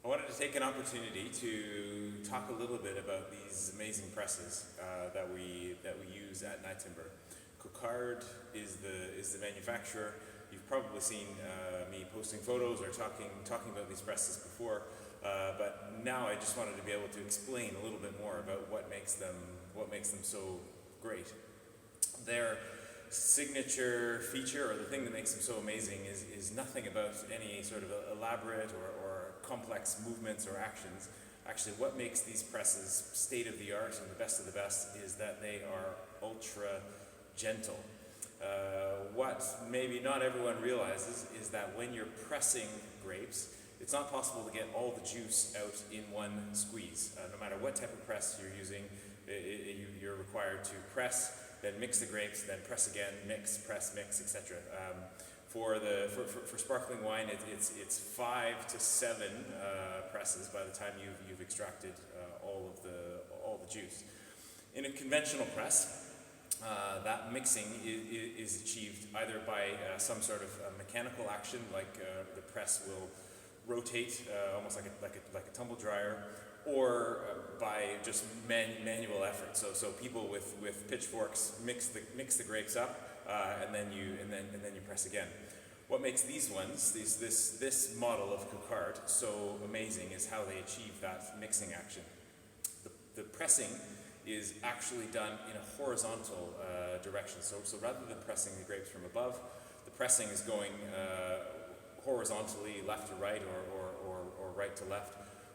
I wanted to take an opportunity to talk a little bit about these amazing presses that we use at Night Timber. Coquard is the manufacturer. You've probably seen me posting photos or talking about these presses before, but now I just wanted to be able to explain a little bit more about what makes them so great. Their signature feature, or the thing that makes them so amazing, is nothing about any sort of elaborate or complex movements or actions. Actually, what makes these presses state-of-the-art and the best of the best is that they are ultra gentle. What maybe not everyone realizes is that when you're pressing grapes, it's not possible to get all the juice out in one squeeze. No matter what type of press you're using, you're required to press, then mix the grapes, then press again, mix, press, mix, etc. For sparkling wine, it's 5 to 7 presses by the time you've extracted all the juice. In a conventional press, that mixing is achieved either by some sort of mechanical action, like the press will rotate almost like a tumble dryer, or by just manual effort. So people with pitchforks mix the grapes up, and then you press again. What makes these ones, this model of Coquard so amazing is how they achieve that mixing action. The pressing is actually done in a horizontal direction. So rather than pressing the grapes from above, the pressing is going horizontally, left to right, or right to left.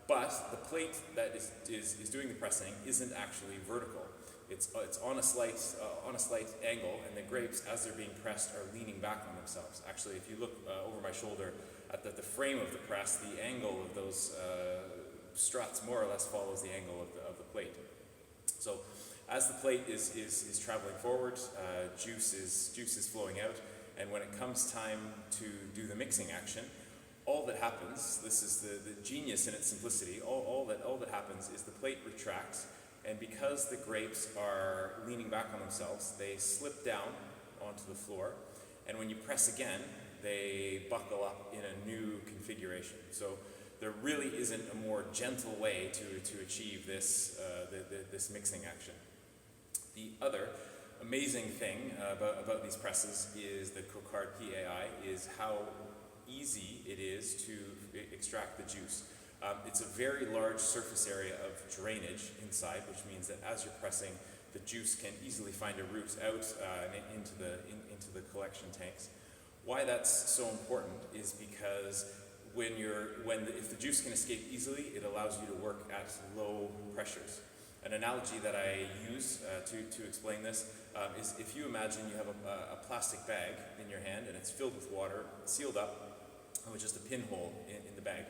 But the plate that is doing the pressing isn't actually vertical. It's on a slight angle, and the grapes, as they're being pressed, are leaning back on themselves. Actually, if you look over my shoulder at the frame of the press, the angle of those struts more or less follows the angle of the plate. So as the plate is traveling forward, juice is flowing out, and when it comes time to do the mixing action, all that happens, this is the genius in its simplicity, all that happens is the plate retracts, and because the grapes are leaning back on themselves, they slip down onto the floor, and when you press again, they buckle up in a new configuration. So there really isn't a more gentle way to achieve this mixing action. The other amazing thing about these presses is the Coquard PAI is how easy it is to extract the juice. It's a very large surface area of drainage inside, which means that as you're pressing, the juice can easily find a route out into the collection tanks. Why that's so important is because if the juice can escape easily, it allows you to work at low pressures. An analogy that I use to explain this is if you imagine you have a plastic bag in your hand and it's filled with water, sealed up, with just a pinhole in the bag.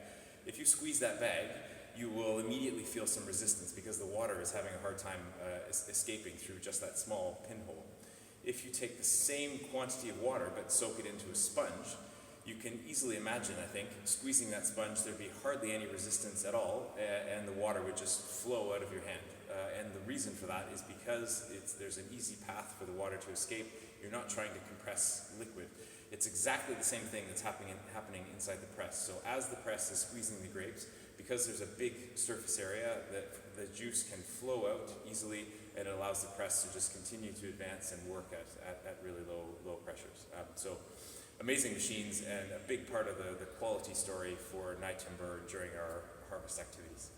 If you squeeze that bag, you will immediately feel some resistance because the water is having a hard time escaping through just that small pinhole. If you take the same quantity of water but soak it into a sponge, you can easily imagine, I think, squeezing that sponge, there'd be hardly any resistance at all, and the water would just flow out of your hand. And the reason for that is because there's an easy path for the water to escape. You're not trying to compress liquid. It's exactly the same thing that's happening inside the press. So as the press is squeezing the grapes, because there's a big surface area, the juice can flow out easily, and it allows the press to just continue to advance and work at really low pressures. So amazing machines, and a big part of the quality story for Night Timber during our harvest activities.